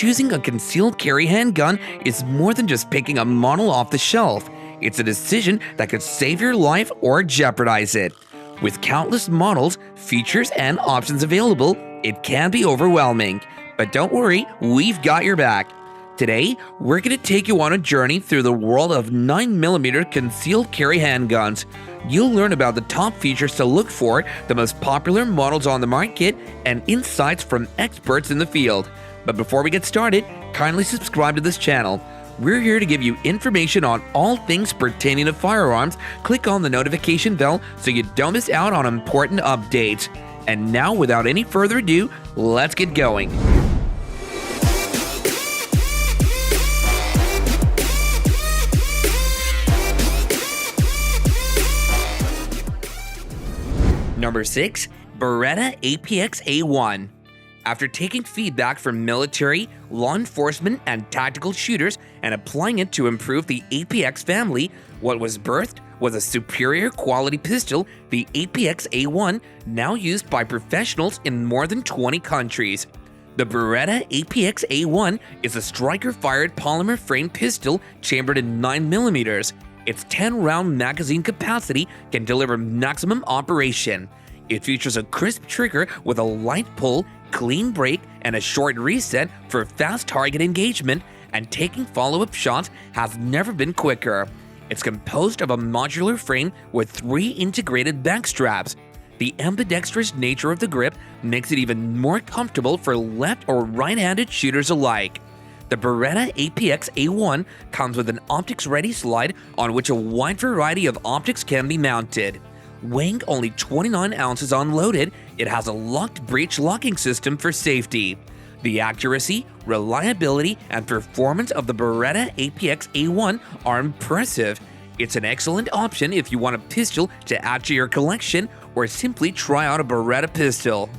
choosing a concealed carry handgun is more than just picking a model off the shelf. It's a decision that could save your life or jeopardize it. With countless models, features, and options available, it can be overwhelming. But don't worry, we've got your back. Today, we're going to take you on a journey through the world of 9mm concealed carry handguns. You'll learn about the top features to look for, the most popular models on the market, and insights from experts in the field. But before we get started, kindly subscribe to this channel. We're here to give you information on all things pertaining to firearms. Click on the notification bell so you don't miss out on important updates. And now, without any further ado, let's get going. Number 6. Beretta PX A1. After taking feedback from military, law enforcement, and tactical shooters and applying it to improve the APX family, what was birthed was a superior quality pistol, the PX A1, now used by professionals in more than 20 countries. The Beretta PX A1 is a striker-fired polymer frame pistol chambered in 9mm. Its 10-round magazine capacity can deliver maximum operation. It features a crisp trigger with a light pull, clean break, and a short reset for fast target engagement, and taking follow-up shots has never been quicker. It's composed of a modular frame with 3 integrated back straps. The ambidextrous nature of the grip makes it even more comfortable for left or right-handed shooters alike. The Beretta PX A1 comes with an optics-ready slide on which a wide variety of optics can be mounted. Weighing only 29 ounces unloaded, it has a locked breech locking system for safety. The accuracy, reliability, and performance of the Beretta PX A1 are impressive. It's an excellent option if you want a pistol to add to your collection or simply try out a Beretta pistol.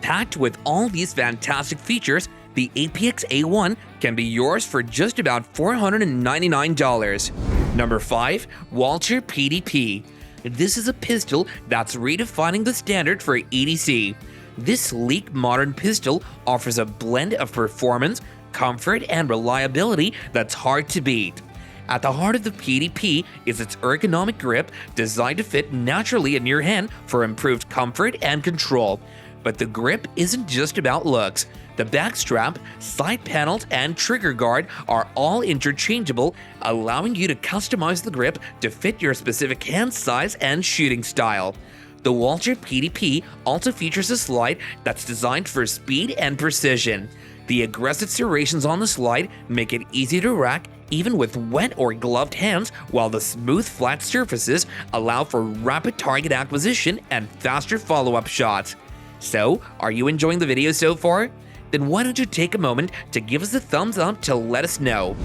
Packed with all these fantastic features, the PX A1 can be yours for just about $499. Number 5. Walther PDP. This is a pistol that's redefining the standard for EDC. This sleek modern pistol offers a blend of performance, comfort, and reliability that's hard to beat. At the heart of the PDP is its ergonomic grip, designed to fit naturally in your hand for improved comfort and control. But the grip isn't just about looks. The back strap, side panels, and trigger guard are all interchangeable, allowing you to customize the grip to fit your specific hand size and shooting style. The Walther PDP also features a slide that's designed for speed and precision. The aggressive serrations on the slide make it easy to rack even with wet or gloved hands, while the smooth flat surfaces allow for rapid target acquisition and faster follow-up shots. So, are you enjoying the video so far? Then why don't you take a moment to give us a thumbs up to let us know.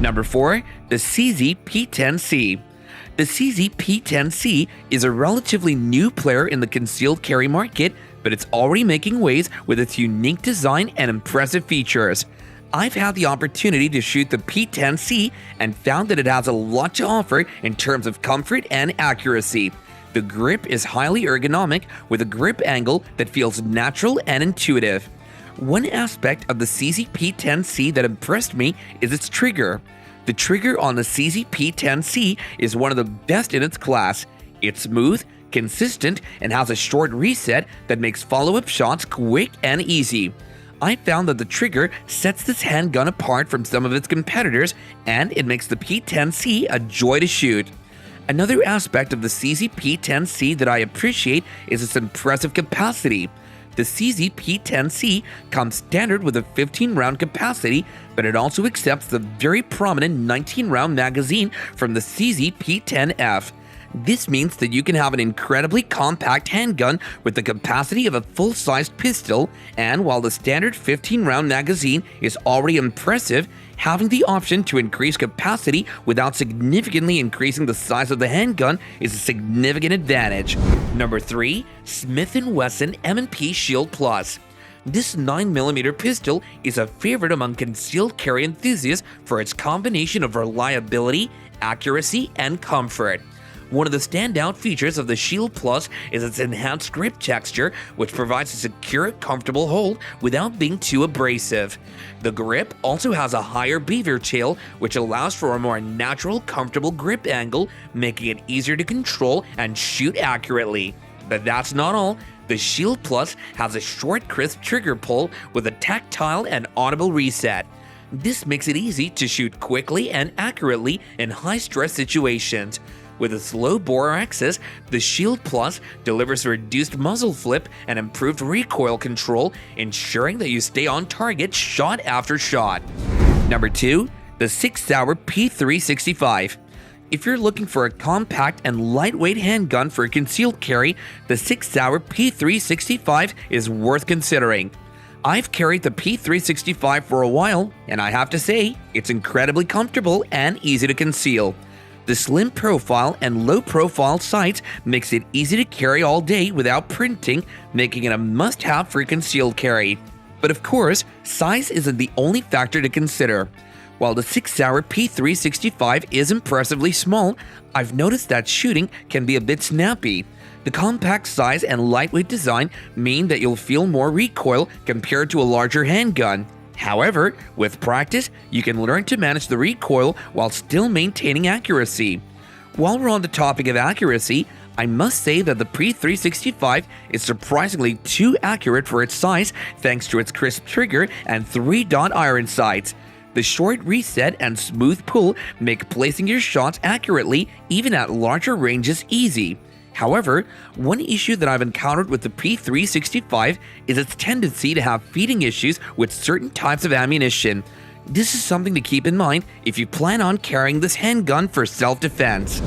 Number 4. The CZ P10C. The CZ P10C is a relatively new player in the concealed carry market, but it's already making waves with its unique design and impressive features. I've had the opportunity to shoot the P10C and found that it has a lot to offer in terms of comfort and accuracy. The grip is highly ergonomic with a grip angle that feels natural and intuitive. One aspect of the CZ P10C that impressed me is its trigger. The trigger on the CZ P10C is one of the best in its class. It's smooth, consistent, and has a short reset that makes follow-up shots quick and easy. I found that the trigger sets this handgun apart from some of its competitors, and it makes the P10C a joy to shoot. Another aspect of the CZ P10C that I appreciate is its impressive capacity. The CZ P10C comes standard with a 15-round capacity, but it also accepts the very prominent 19-round magazine from the CZ P10F. This means that you can have an incredibly compact handgun with the capacity of a full-sized pistol, and while the standard 15-round magazine is already impressive, having the option to increase capacity without significantly increasing the size of the handgun is a significant advantage. Number 3. Smith & Wesson M&P Shield Plus. This 9mm pistol is a favorite among concealed carry enthusiasts for its combination of reliability, accuracy, and comfort. One of the standout features of the Shield Plus is its enhanced grip texture, which provides a secure, comfortable hold without being too abrasive. The grip also has a higher beaver tail, which allows for a more natural, comfortable grip angle, making it easier to control and shoot accurately. But that's not all. The Shield Plus has a short, crisp trigger pull with a tactile and audible reset. This makes it easy to shoot quickly and accurately in high-stress situations. With its low bore axis, the Shield Plus delivers a reduced muzzle flip and improved recoil control, ensuring that you stay on target shot after shot. Number 2. The Sig Sauer P365. If you're looking for a compact and lightweight handgun for concealed carry, the Sig Sauer P365 is worth considering. I've carried the P365 for a while, and I have to say, it's incredibly comfortable and easy to conceal. The slim profile and low profile sights makes it easy to carry all day without printing, making it a must-have for concealed carry. But of course, size isn't the only factor to consider. While the Sig Sauer P365 is impressively small, I've noticed that shooting can be a bit snappy. The compact size and lightweight design mean that you'll feel more recoil compared to a larger handgun. However, with practice, you can learn to manage the recoil while still maintaining accuracy. While we're on the topic of accuracy, I must say that the P365 is surprisingly too accurate for its size thanks to its crisp trigger and 3-dot iron sights. The short reset and smooth pull make placing your shots accurately even at larger ranges easy. However, one issue that I've encountered with the P365 is its tendency to have feeding issues with certain types of ammunition. This is something to keep in mind if you plan on carrying this handgun for self-defense.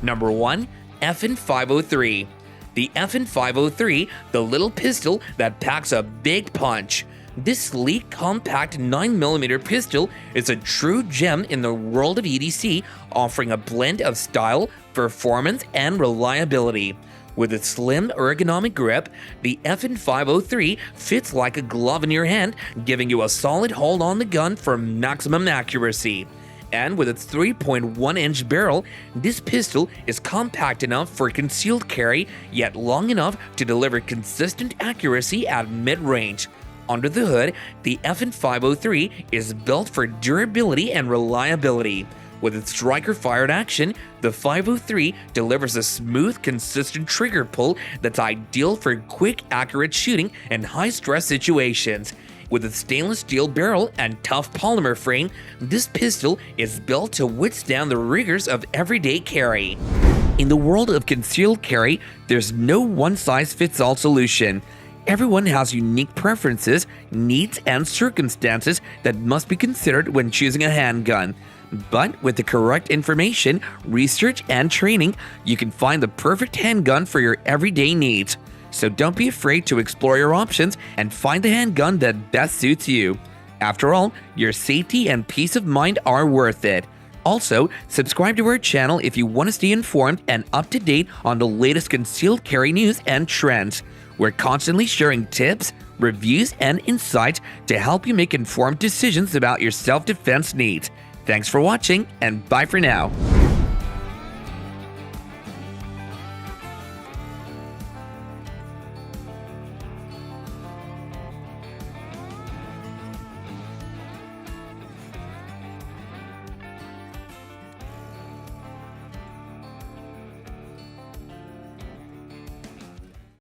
Number 1. FN 503. The FN 503, the little pistol that packs a big punch. This sleek, compact 9mm pistol is a true gem in the world of EDC, offering a blend of style, performance, and reliability. With its slim, ergonomic grip, the FN 503 fits like a glove in your hand, giving you a solid hold on the gun for maximum accuracy. And with its 3.1-inch barrel, this pistol is compact enough for concealed carry, yet long enough to deliver consistent accuracy at mid-range. Under the hood, the FN 503 is built for durability and reliability. With its striker-fired action, the 503 delivers a smooth, consistent trigger pull that's ideal for quick, accurate shooting in high-stress situations. With its stainless steel barrel and tough polymer frame, this pistol is built to withstand the rigors of everyday carry. In the world of concealed carry, there's no one-size-fits-all solution. Everyone has unique preferences, needs, and circumstances that must be considered when choosing a handgun. But with the correct information, research, and training, you can find the perfect handgun for your everyday needs. So don't be afraid to explore your options and find the handgun that best suits you. After all, your safety and peace of mind are worth it. Also, subscribe to our channel if you want to stay informed and up to date on the latest concealed carry news and trends. We're constantly sharing tips, reviews, and insights to help you make informed decisions about your self-defense needs. Thanks for watching, and bye for now.